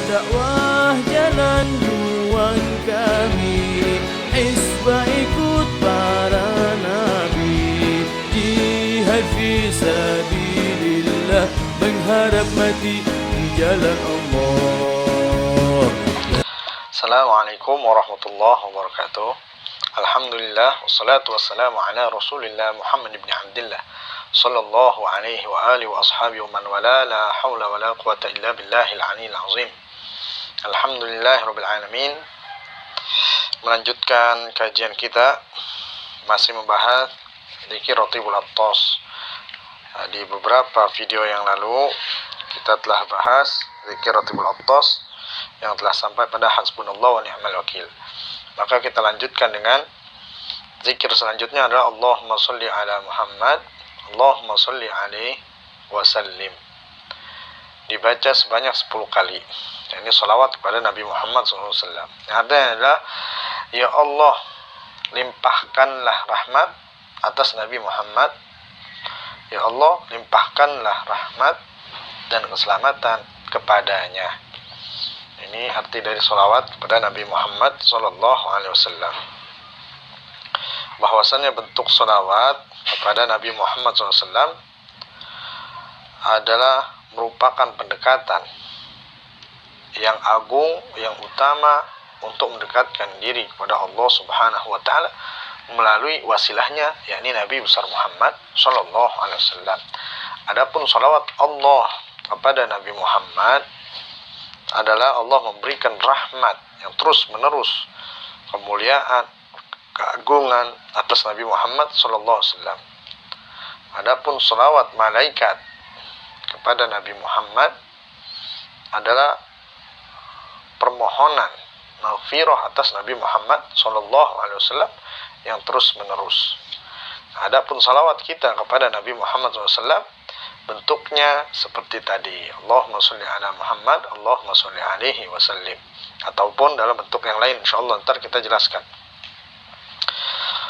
dakwah jalan juang kami, hisbah ikut para nabi, jihad fi sabilillah, mengharap mati di jalan Allah. Assalamualaikum warahmatullahi wabarakatuh. Alhamdulillah, wassalatu wassalamu ala rasulillah Muhammad ibn Abdillah sallallahu alaihi wa alihi wa ashabihi wa man wala, la hawla wa la quwata illa billahil aliyil azim. Alhamdulillah rabbil alamin. Melanjutkan kajian kita, masih membahas dzikir Ratibul Attas. Di beberapa video yang lalu kita telah bahas dzikir Ratibul Attas yang telah sampai pada hasbunallah wa ni'mal wakil. Maka kita lanjutkan dengan zikir selanjutnya adalah Allahumma sholli ala Muhammad, Allahumma sholli alaihi wasallim. Dibaca sebanyak 10 kali. Ini salawat kepada Nabi Muhammad SAW. Yang artinya adalah, ya Allah, limpahkanlah rahmat atas Nabi Muhammad. Ya Allah, limpahkanlah rahmat dan keselamatan kepadanya. Ini arti dari salawat kepada Nabi Muhammad SAW. Bahwasannya bentuk salawat kepada Nabi Muhammad SAW adalah merupakan pendekatan yang agung, yang utama untuk mendekatkan diri kepada Allah Subhanahu wa Ta'ala melalui wasilahnya, yakni Nabi besar Muhammad SAW. Adapun salawat Allah kepada Nabi Muhammad adalah Allah memberikan rahmat yang terus menerus, kemuliaan, keagungan atas Nabi Muhammad SAW. Adapun salawat malaikat kepada Nabi Muhammad adalah permohonan maghfirah atas Nabi Muhammad SAW yang terus menerus. Adapun salawat kita kepada Nabi Muhammad SAW bentuknya seperti tadi, Allahumma sholli ala Muhammad, Allahumma sholli alaihi wasallim, ataupun dalam bentuk yang lain, insyaallah ntar kita jelaskan.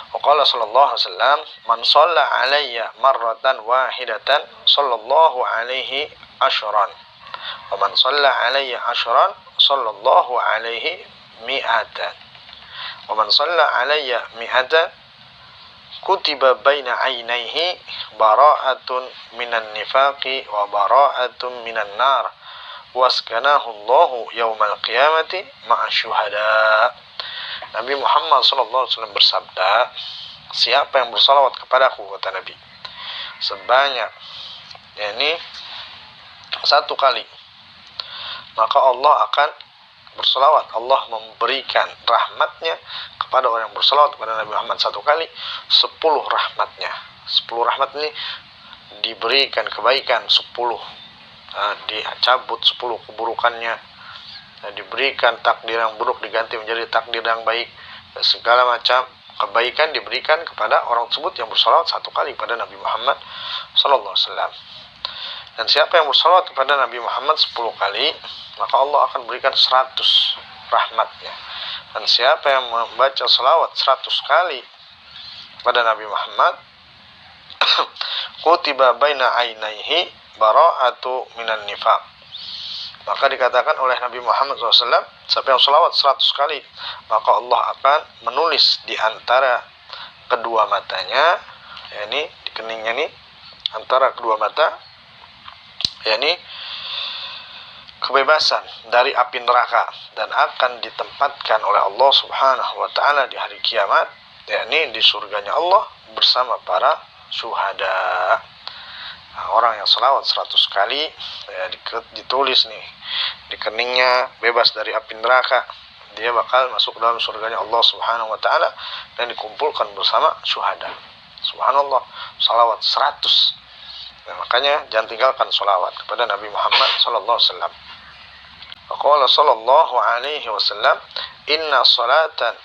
Waqala sallallahu alaihi wasallam, man shalla alayya marratan wahidatan sallallahu alaihi asyran, wa man shalla alayya asyran sallallahu alaihi mi'atan, wa man shalla alayya mi'atan kutiba baina ainaihi bara'atun minan nifaqi wa bara'atun minan nar waskanahu Allahu yaumal qiyamati ma'a syuhada. Nabi Muhammad SAW bersabda, siapa yang bersalawat kepadaku, kata Nabi, sebanyak yakni 1 kali, maka Allah akan bersalawat. Allah memberikan rahmatnya kepada orang yang bersalawat kepada Nabi Muhammad 1 kali, 10 rahmatnya. 10 rahmat ini diberikan kebaikan 10, dicabut 10 keburukannya, diberikan takdir yang buruk diganti menjadi takdir yang baik, dan segala macam kebaikan diberikan kepada orang tersebut yang bersalawat 1 kali kepada Nabi Muhammad SAW. Dan siapa yang bersalawat kepada Nabi Muhammad 10 kali, maka Allah akan berikan 100 rahmatnya. Dan siapa yang membaca salawat 100 kali kepada Nabi Muhammad, kutiba baina ainaihi bara'atu minan nifaq, maka dikatakan oleh Nabi Muhammad SAW, siapa yang salawat 100 kali, maka Allah akan menulis di antara kedua matanya, yakni di keningnya ini, antara kedua mata, yakni kebebasan dari api neraka, dan akan ditempatkan oleh Allah Subhanahu wa Ta'ala di hari kiamat, yakni di surganya Allah bersama para syuhada. Nah, orang yang salawat 100 kali ya, ditulis nih di keningnya, bebas dari api neraka, dia bakal masuk dalam surganya Allah Subhanahu wa Ta'ala dan dikumpulkan bersama syuhada. Subhanallah, salawat 100. Nah, makanya jangan tinggalkan salawat kepada Nabi Muhammad SAW. Qala sallallahu alaihi wasallam, inna salatan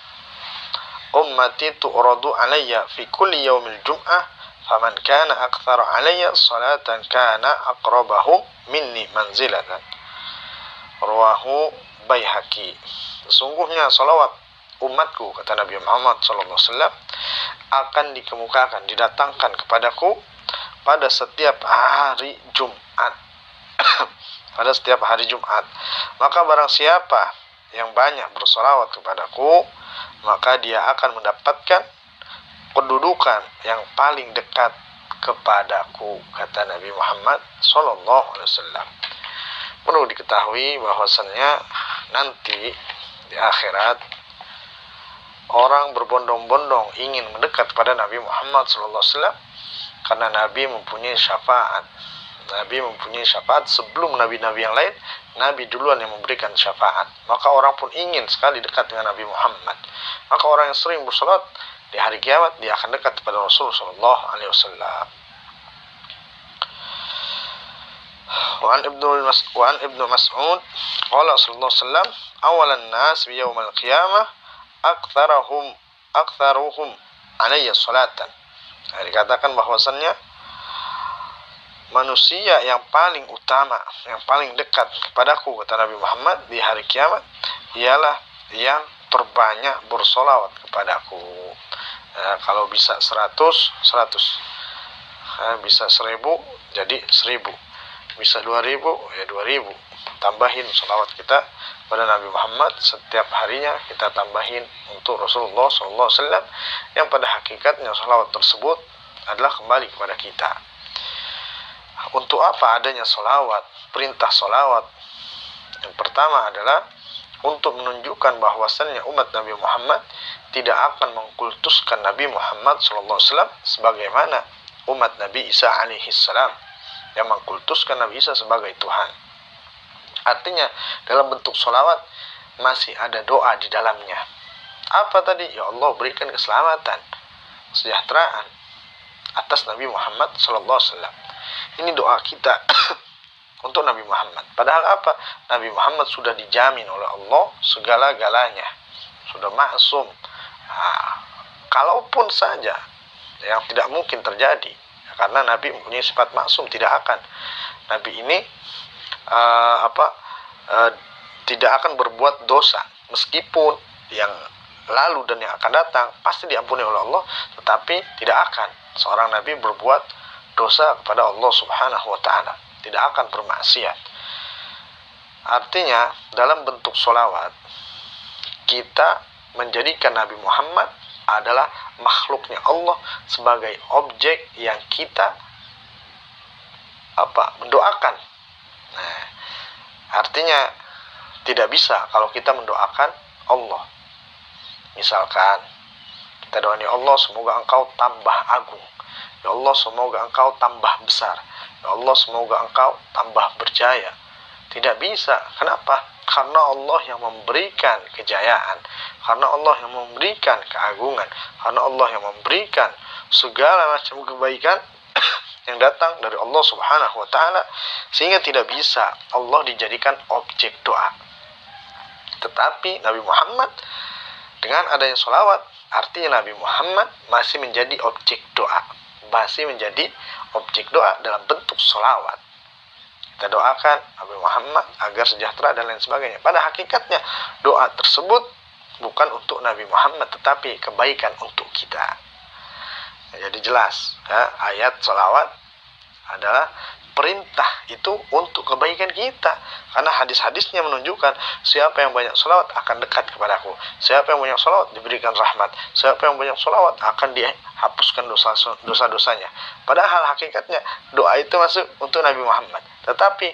ummati tu'radu alayya fi kulli yaumil jum'ah, faman kana aktsara alayya salatan kana aqrabahum minni manzilatan. Rawahu Baihaqi. Sesungguhnya salawat umatku, kata Nabi Muhammad SAW, akan dikemukakan, didatangkan kepadaku pada setiap hari Jumat pada setiap hari Jumat. Maka barang siapa yang banyak bersolawat kepadaku, maka dia akan mendapatkan kedudukan yang paling dekat kepadaku, kata Nabi Muhammad SAW. Perlu diketahui bahwasannya nanti di akhirat orang berbondong-bondong ingin mendekat kepada Nabi Muhammad SAW karena Nabi mempunyai syafaat. Nabi mempunyai syafaat sebelum nabi-nabi yang lain. Nabi duluan yang memberikan syafaat. Maka orang pun ingin sekali dekat dengan Nabi Muhammad. Maka orang yang sering bersolat di hari kiamat dia akan dekat kepada Rasulullah SAW. وعن ابن مسعود قال صلى الله عليه وسلم أول الناس بيوم القيامة أكثرهم علي صلاة. Dikatakan bahwasannya manusia yang paling utama, yang paling dekat kepadaku, kata Nabi Muhammad, di hari kiamat ialah yang terbanyak bersolawat kepadaku. Kalau bisa 100, bisa 1000, jadi 1000. Bisa 2000, ya 2000. Tambahin salawat kita pada Nabi Muhammad setiap harinya, kita tambahin untuk Rasulullah SAW, yang pada hakikatnya salawat tersebut adalah kembali kepada kita. Untuk apa adanya salawat? Perintah salawat yang pertama adalah untuk menunjukkan bahwasannya umat Nabi Muhammad tidak akan mengkultuskan Nabi Muhammad SAW sebagaimana umat Nabi Isa alaihissalam yang mengkultuskan Nabi Isa sebagai Tuhan. Artinya dalam bentuk sholawat masih ada doa di dalamnya. Apa tadi? Ya Allah, berikan keselamatan, kesejahteraan atas Nabi Muhammad SAW. Ini doa kita untuk Nabi Muhammad. Padahal apa? Nabi Muhammad sudah dijamin oleh Allah segala-galanya, sudah maksum. Kalaupun saja yang tidak mungkin terjadi, karena Nabi mempunyai sifat maksum, tidak akan. Nabi ini tidak akan berbuat dosa, meskipun yang lalu dan yang akan datang pasti diampuni oleh Allah, tetapi tidak akan seorang Nabi berbuat dosa kepada Allah Subhanahu wa Ta'ala, tidak akan bermaksiat. Artinya dalam bentuk sholawat kita menjadikan Nabi Muhammad adalah makhluknya Allah sebagai objek yang kita mendoakan. Nah, artinya tidak bisa kalau kita mendoakan Allah. Misalkan kita doakan, ya Allah semoga engkau tambah agung, ya Allah semoga engkau tambah besar, ya Allah semoga engkau tambah berjaya. Tidak bisa. Kenapa? Karena Allah yang memberikan kejayaan, karena Allah yang memberikan keagungan, karena Allah yang memberikan segala macam kebaikan yang datang dari Allah Subhanahu wa Ta'ala, sehingga tidak bisa Allah dijadikan objek doa. Tetapi Nabi Muhammad dengan adanya sholawat, artinya Nabi Muhammad masih menjadi objek doa, masih menjadi objek doa dalam bentuk sholawat. Kita doakan Nabi Muhammad agar sejahtera dan lain sebagainya. Pada hakikatnya doa tersebut bukan untuk Nabi Muhammad, tetapi kebaikan untuk kita. Jadi jelas ayat sholawat adalah perintah itu untuk kebaikan kita, karena hadis-hadisnya menunjukkan siapa yang banyak sholawat akan dekat kepadaku, siapa yang banyak sholawat diberikan rahmat, siapa yang banyak sholawat akan dihapuskan dosa-dosanya. Padahal hakikatnya doa itu masuk untuk Nabi Muhammad, tetapi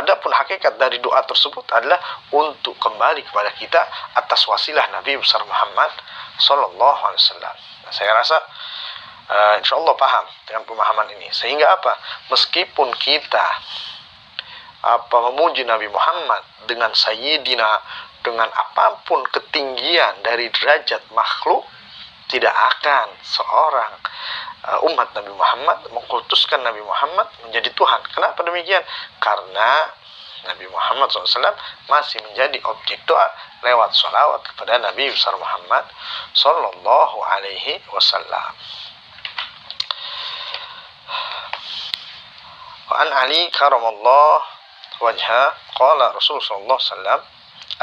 adapun hakikat dari doa tersebut adalah untuk kembali kepada kita atas wasilah Nabi besar Muhammad Sallallahu Alaihi Wasallam. Saya rasa insya Allah paham dengan pemahaman ini, sehingga meskipun kita memuji Nabi Muhammad dengan Sayyidina, dengan apapun ketinggian dari derajat makhluk, tidak akan seorang umat Nabi Muhammad mengkultuskan Nabi Muhammad menjadi Tuhan. Kenapa demikian? Karena Nabi Muhammad SAW masih menjadi objek doa lewat sholawat kepada Nabi besar Muhammad Sallallahu Alaihi Wasallam. An Ali karamallahu wajha qala Rasulullah sallallahu alaihi wasallam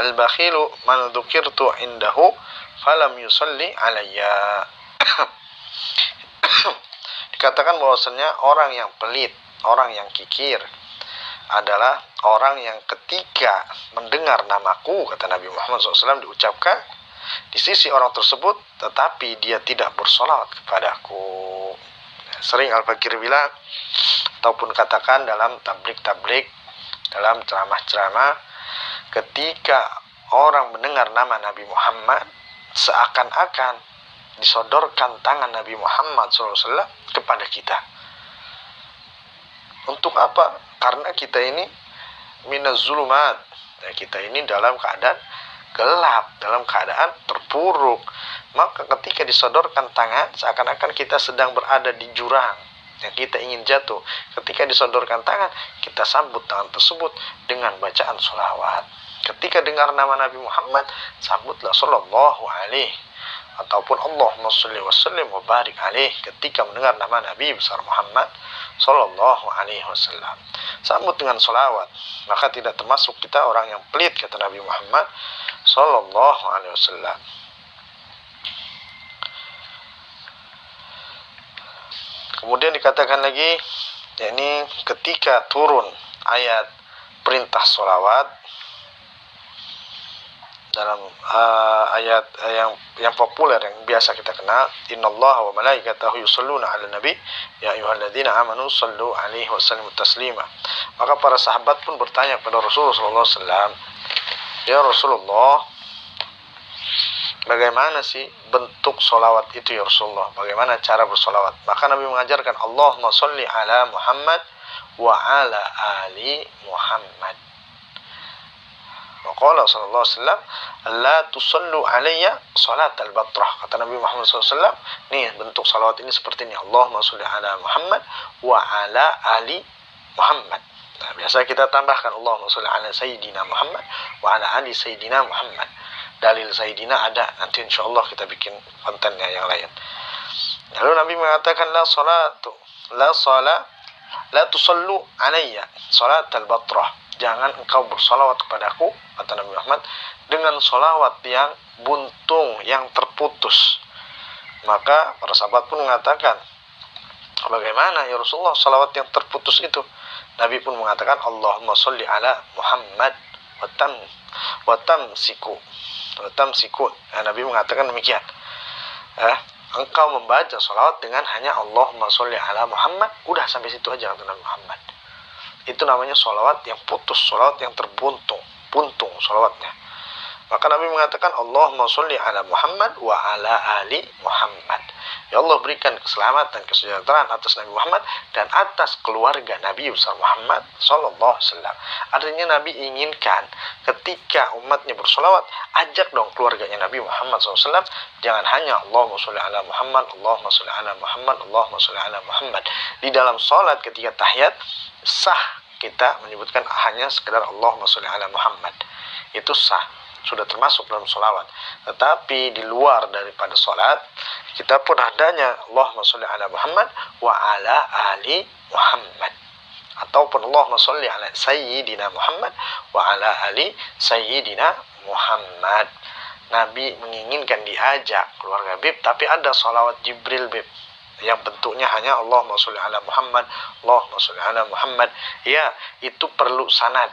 al-bakhilu man dzukirtu indahu falam yusalli alayya. Dikatakan bahwasanya orang yang pelit, orang yang kikir adalah orang yang ketika mendengar namaku, kata Nabi Muhammad SAW, diucapkan di sisi orang tersebut, tetapi dia tidak bersolawat kepadaku. Sering Al-Fakir bilang, ataupun katakan dalam tablik-tablik, dalam ceramah-ceramah, ketika orang mendengar nama Nabi Muhammad, seakan-akan disodorkan tangan Nabi Muhammad SAW kepada kita. Untuk apa? Karena kita ini minaz zulumat, kita ini dalam keadaan gelap, dalam keadaan terpuruk. Maka ketika disodorkan tangan, seakan-akan kita sedang berada di jurang yang kita ingin jatuh. Ketika disodorkan tangan, kita sambut tangan tersebut dengan bacaan sholawat. Ketika dengar nama Nabi Muhammad, sambutlah sallallahu alaihi, ataupun Allahumma sholli wa sallim wa barik alaih. Ketika mendengar nama Nabi besar Muhammad sallallahu alaihi wasallam, sambut dengan sholawat. Maka tidak termasuk kita orang yang pelit, kata Nabi Muhammad sallallahu alaihi wasallam. Kemudian dikatakan lagi, yakni ketika turun ayat perintah sholawat dalam ayat yang populer yang biasa kita kenal, innallaha wa malaikatahu yusholluna 'alan nabi ya ayyuhalladzina amanu shallu 'alaihi wa sallimu taslima. Maka para sahabat pun bertanya kepada Rasulullah sallallahu alaihi wasallam, ya Rasulullah, bagaimana sih bentuk sholawat itu ya Rasulullah? Bagaimana cara bersolawat? Maka Nabi mengajarkan, Allahumma sholli ala Muhammad wa ala ali Muhammad. Waqala sallallahu alaihi wasallam, la tusallu alayya salat al-batrah. Kata Nabi Muhammad SAW, nih bentuk salawat ini seperti ini, Allahumma sholli ala Muhammad wa ala ali Muhammad. Nah, biasa kita tambahkan Allahumma sholli ala Sayyidina Muhammad wa ala ali Sayyidina Muhammad. Dalil Sayyidina ada, nanti insyaallah kita bikin kontennya yang lain. Lalu Nabi mengatakan, la tusallu alayya salat al-batrah. Jangan engkau bersolawat kepadaku, kata Nabi Muhammad, dengan solawat yang buntung, yang terputus. Maka para sahabat pun mengatakan, bagaimana ya Rasulullah solawat yang terputus itu? Nabi pun mengatakan, Allahumma sholli ala Muhammad wa tamsiku. Nah, Nabi mengatakan demikian. Engkau membaca solawat dengan hanya Allahumma sholli ala Muhammad, udah sampai situ aja, kata Nabi Muhammad. Itu namanya sholawat yang putus, sholawat yang buntung sholawatnya. Maka Nabi mengatakan, Allahumma sholli ala Muhammad wa ala ali Muhammad. Ya Allah, berikan keselamatan, kesejahteraan atas Nabi Muhammad dan atas keluarga Nabi besar Muhammad sallallahu alaihi wasallam. Artinya Nabi inginkan ketika umatnya bersolawat, ajak dong keluarganya Nabi Muhammad SAW. Jangan hanya Allahumma sholli ala Muhammad, Allahumma sholli ala Muhammad, Allahumma sholli ala Muhammad. Di dalam sholat ketika tahiyat, sah kita menyebutkan hanya sekedar Allahumma sholli ala Muhammad. Itu sah, sudah termasuk dalam sholawat. Tetapi di luar daripada sholat, kita pun adanya Allahumma sholli ala Muhammad wa ala ali Muhammad, ataupun Allahumma sholli ala Sayyidina Muhammad wa ala ali Sayyidina Muhammad. Nabi menginginkan diajak keluarga bib, tapi ada sholawat Jibril bib yang bentuknya hanya Allahumma sholli ala Muhammad, Allahumma sholli ala Muhammad. Ya, itu perlu sanad.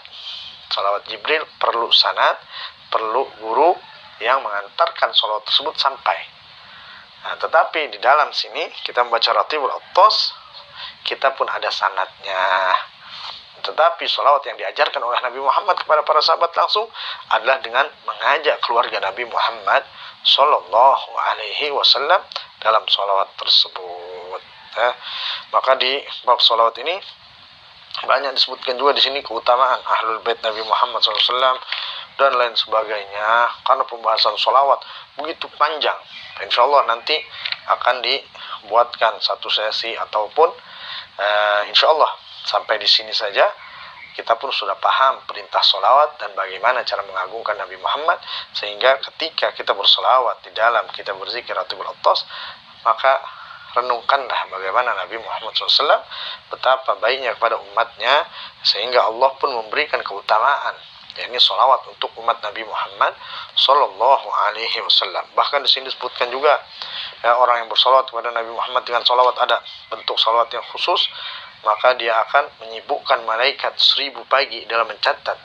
Sholawat Jibril perlu sanad, perlu guru yang mengantarkan sholawat tersebut sampai. Nah, tetapi di dalam sini kita membaca Ratibul Attas, kita pun ada sanadnya. Tetapi sholawat yang diajarkan oleh Nabi Muhammad kepada para sahabat langsung adalah dengan mengajak keluarga Nabi Muhammad sallallahu alaihi wasallam dalam sholawat tersebut. Maka di bab sholawat ini banyak disebutkan juga di sini keutamaan Ahlul Bait Nabi Muhammad SAW dan lain sebagainya, karena pembahasan sholawat begitu panjang. Insya Allah nanti akan dibuatkan satu sesi ataupun insya Allah sampai di sini saja kita pun sudah paham perintah sholawat dan bagaimana cara mengagungkan Nabi Muhammad, sehingga ketika kita bersolawat di dalam kita berzikir Ratibul Attas, maka renungkanlah bagaimana Nabi Muhammad SAW betapa baiknya kepada umatnya, sehingga Allah pun memberikan keutamaan, yakni sholawat untuk umat Nabi Muhammad Sallallahu Alaihi Wasallam. Bahkan di sini disebutkan juga orang yang bersolawat kepada Nabi Muhammad dengan sholawat, ada bentuk sholawat yang khusus maka dia akan menyibukkan malaikat 1000 pagi dalam mencatat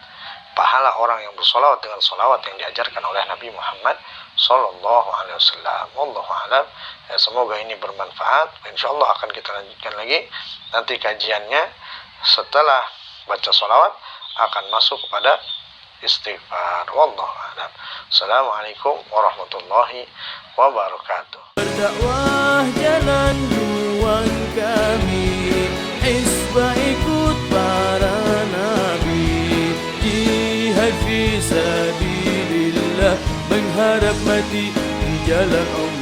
pahala orang yang bersolawat dengan solawat yang diajarkan oleh Nabi Muhammad Sallallahu Alaihi Wasallam. Wallahu a'lam. Ya, semoga ini bermanfaat. Insyaallah akan kita lanjutkan lagi nanti kajiannya setelah baca solawat akan masuk kepada istighfar. Wallahu a'lam. Assalamualaikum warahmatullahi wabarakatuh. Berdakwah jalan juang kami, Hizbah ikut para nabi, jihad fi sabilillah, mengharap mati di jalan Allah.